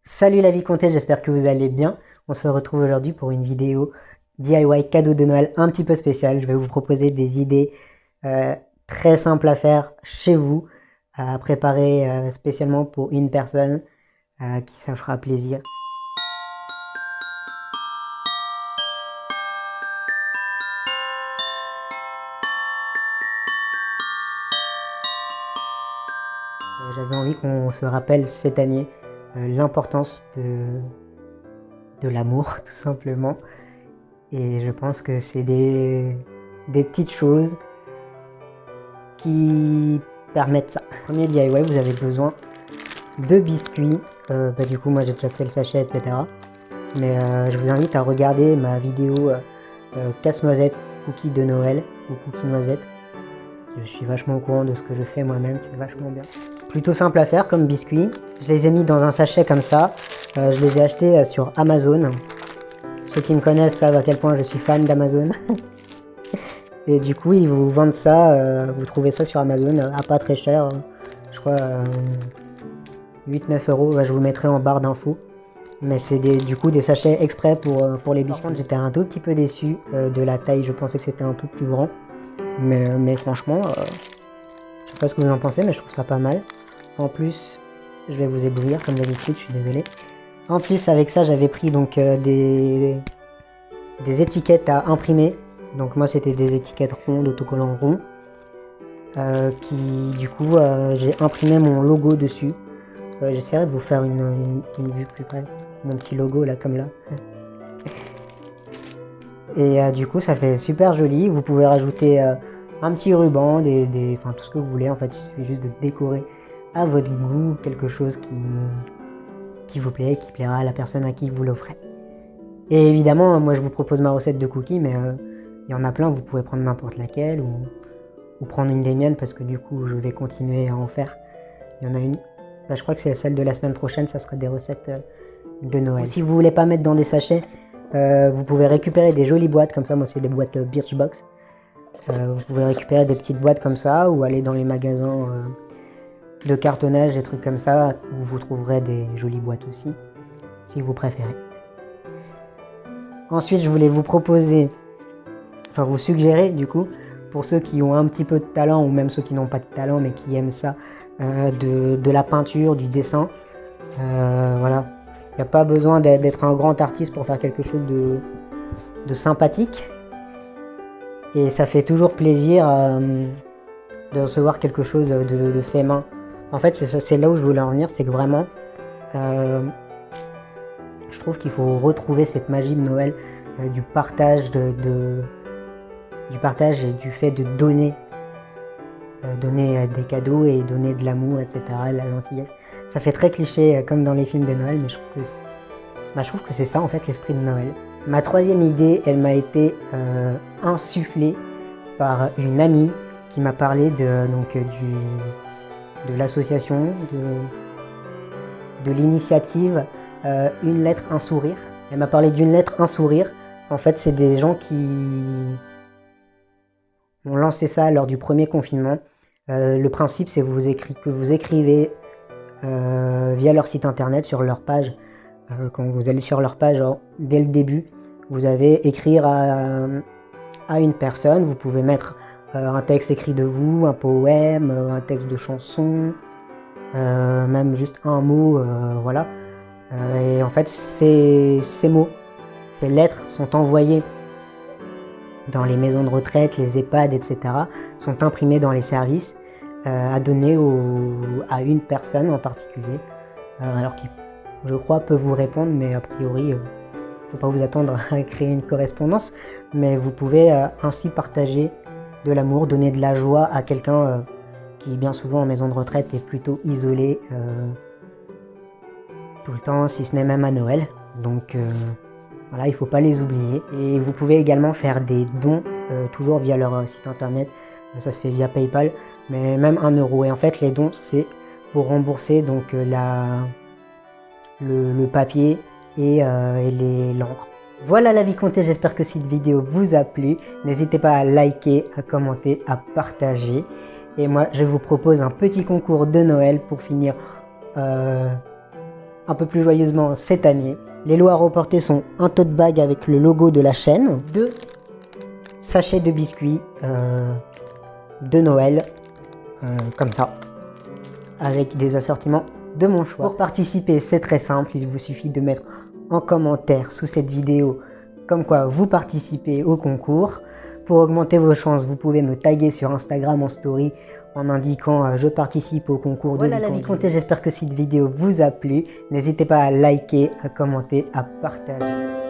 Salut la vie comptée, j'espère que vous allez bien. On se retrouve aujourd'hui pour une vidéo DIY cadeau de Noël un petit peu spéciale. Je vais vous proposer des idées euh, très simples à faire chez vous, à préparer spécialement pour une personne qui ça fera plaisir. J'avais envie qu'on se rappelle cette année l'importance de l'amour, tout simplement. Et je pense que c'est des petites choses qui permettent ça. Premier DIY, vous avez besoin de biscuits. Du coup, moi j'ai déjà fait le sachet, etc. Mais je vous invite à regarder ma vidéo casse-noisette, cookies de Noël ou cookies noisettes. Je suis vachement au courant de ce que je fais moi-même, c'est vachement bien. Plutôt simple à faire comme biscuits. Je les ai mis dans un sachet comme ça. Je les ai achetés sur Amazon. Ceux qui me connaissent savent à quel point je suis fan d'Amazon. Et du coup, ils vous vendent ça, vous trouvez ça sur Amazon à pas très cher. Je crois 8-9 euros. Je vous mettrai en barre d'infos. Mais c'est du coup des sachets exprès pour les biscuits. J'étais un tout petit peu déçu de la taille. Je pensais que c'était un peu plus grand. Mais franchement, je sais pas ce que vous en pensez, mais je trouve ça pas mal. En plus, je vais vous éblouir comme d'habitude, je suis désolé. En plus, avec ça, j'avais pris donc des étiquettes à imprimer. Donc moi, c'était des étiquettes rondes, autocollants ronds. Du coup, j'ai imprimé mon logo dessus. J'essaierai de vous faire une vue plus près. Mon petit logo là, comme là. Et du coup, ça fait super joli. Vous pouvez rajouter un petit ruban, enfin tout ce que vous voulez. En fait, il suffit juste de décorer à votre goût quelque chose qui vous plaît, qui plaira à la personne à qui vous l'offrez. Et évidemment, moi je vous propose ma recette de cookies, mais il y en a plein. Vous pouvez prendre n'importe laquelle ou prendre une des miennes parce que du coup, je vais continuer à en faire. Il y en a une. Je crois que c'est celle de la semaine prochaine. Ça sera des recettes de Noël. Ou si vous voulez pas mettre dans des sachets, vous pouvez récupérer des jolies boîtes comme ça. Moi, c'est des boîtes Birchbox. Vous pouvez récupérer des petites boîtes comme ça ou aller dans les magasins de cartonnage, des trucs comme ça, où vous trouverez des jolies boîtes aussi, si vous préférez. Ensuite, je voulais vous proposer, enfin vous suggérer du coup, pour ceux qui ont un petit peu de talent ou même ceux qui n'ont pas de talent mais qui aiment ça, de la peinture, du dessin. Voilà, il n'y a pas besoin d'être un grand artiste pour faire quelque chose de sympathique. Et ça fait toujours plaisir de recevoir quelque chose de fait main. En fait, c'est là où je voulais en venir, c'est que vraiment, je trouve qu'il faut retrouver cette magie de Noël, du partage, du partage et du fait de donner des cadeaux et donner de l'amour, etc., la gentillesse. Ça fait très cliché comme dans les films de Noël, mais je trouve que c'est ça en fait l'esprit de Noël. Ma troisième idée, elle m'a été insufflée par une amie qui m'a parlé de l'association, de l'initiative Une lettre, un sourire. Elle m'a parlé d'une lettre, un sourire. En fait, c'est des gens qui ont lancé ça lors du premier confinement. Le principe, c'est que vous écrivez via leur site internet, sur leur page. Quand vous allez sur leur page, dès le début, vous avez écrire à une personne. Vous pouvez mettre un texte écrit de vous, un poème, un texte de chanson, même juste un mot, voilà. Et en fait, ces mots, ces lettres sont envoyées dans les maisons de retraite, les EHPAD, etc., sont imprimées dans les services à donner à une personne en particulier, alors qui, je crois, peut vous répondre, mais a priori, il ne faut pas vous attendre à créer une correspondance, mais vous pouvez ainsi partager de l'amour, donner de la joie à quelqu'un qui, bien souvent, en maison de retraite, est plutôt isolé tout le temps, si ce n'est même à Noël. Donc voilà, il ne faut pas les oublier. Et vous pouvez également faire des dons, toujours via leur site internet. Ça se fait via PayPal, mais même 1 euro. Et en fait, les dons, c'est pour rembourser donc le papier et l'encre. Voilà la vie comptée, j'espère que cette vidéo vous a plu. N'hésitez pas à liker, à commenter, à partager. Et moi, je vous propose un petit concours de Noël pour finir un peu plus joyeusement cette année. Les lots à remporter sont un tote bag avec le logo de la chaîne, 2 sachets de biscuits de Noël, comme ça, avec des assortiments de mon choix. Pour participer, c'est très simple, il vous suffit de mettre en commentaire sous cette vidéo comme quoi vous participez au concours. Pour augmenter vos chances, vous pouvez me taguer sur Instagram en story en indiquant je participe au concours de Voilà la Vicomté, j'espère que cette vidéo vous a plu. N'hésitez pas à liker, à commenter, à partager.